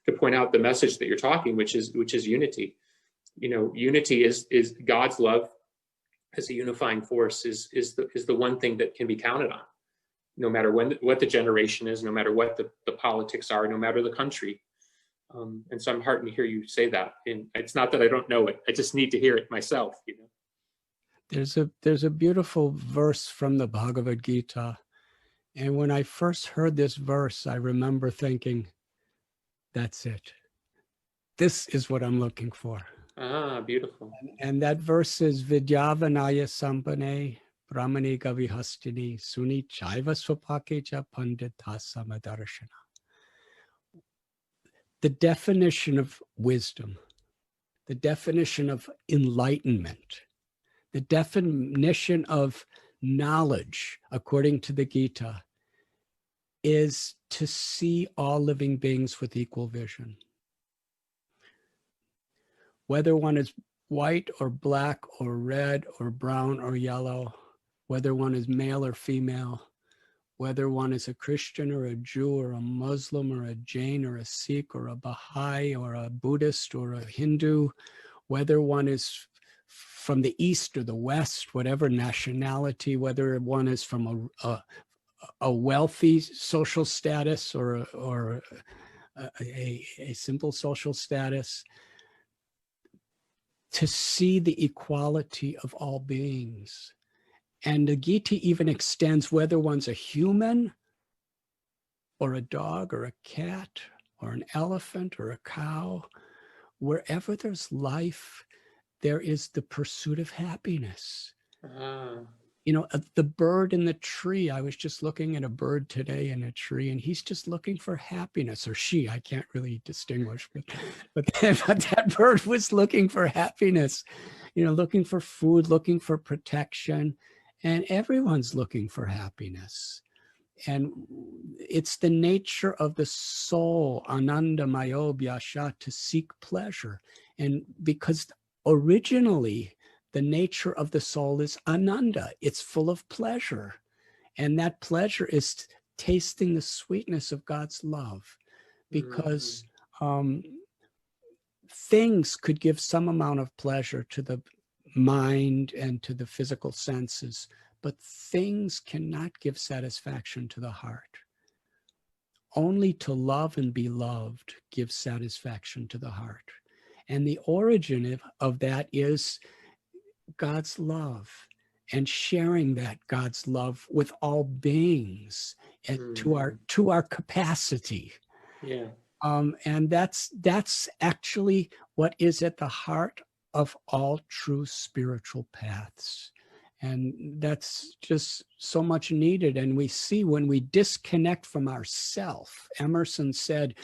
to point out the message that you're talking, which is unity. You know, unity is God's love as a unifying force is the one thing that can be counted on, no matter what the generation is, no matter what the politics are, no matter the country. And so I'm heartened to hear you say that. And it's not that I don't know it; I just need to hear it myself. You know, there's a beautiful verse from the Bhagavad Gita, and when I first heard this verse, I remember thinking, "That's it. This is what I'm looking for." Ah, beautiful. And that verse is Vidyavanaya Sampane Brahmani Gavihastini Suni Chaiva Swapakecha Pandita Samadarshana. The definition of wisdom, the definition of enlightenment, the definition of knowledge, according to the Gita, is to see all living beings with equal vision. Whether one is white or black or red or brown or yellow, whether one is male or female, whether one is a Christian or a Jew or a Muslim or a Jain or a Sikh or a Baha'i or a Buddhist or a Hindu, whether one is from the East or the West, whatever nationality, whether one is from a wealthy social status or a simple social status, to see the equality of all beings. And the Gita even extends whether one's a human or a dog or a cat or an elephant or a cow, wherever there's life, there is the pursuit of happiness. You know, the bird in the tree, I was just looking at a bird today in a tree, and he's just looking for happiness, or she, I can't really distinguish, but that bird was looking for happiness, you know, looking for food, looking for protection, and everyone's looking for happiness. And it's the nature of the soul, Ananda Mayobhyasha, to seek pleasure. And because originally, the nature of the soul is ananda. It's full of pleasure. And that pleasure is tasting the sweetness of God's love. Because things could give some amount of pleasure to the mind and to the physical senses, but things cannot give satisfaction to the heart. Only to love and be loved gives satisfaction to the heart. And the origin of that is God's love, and sharing that God's love with all beings and to our capacity. Yeah. And that's actually what is at the heart of all true spiritual paths. And that's just so much needed. And we see when we disconnect from ourself, Emerson said,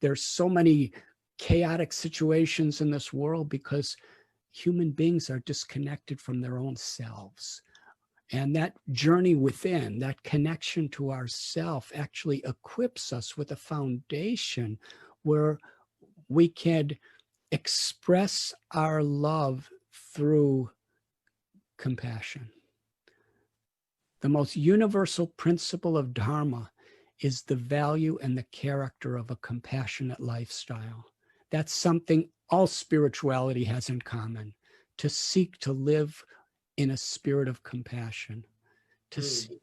there's so many chaotic situations in this world because human beings are disconnected from their own selves. And that journey within, that connection to ourself, actually equips us with a foundation where we can express our love through compassion. The most universal principle of Dharma is the value and the character of a compassionate lifestyle. That's something all spirituality has in common, to seek to live in a spirit of compassion, to seek,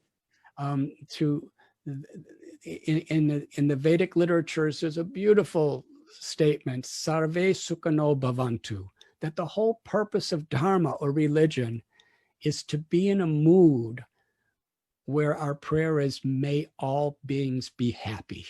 in the Vedic literatures, there's a beautiful statement, sarve sukhano bhavantu, that the whole purpose of Dharma or religion is to be in a mood where our prayer is, may all beings be happy.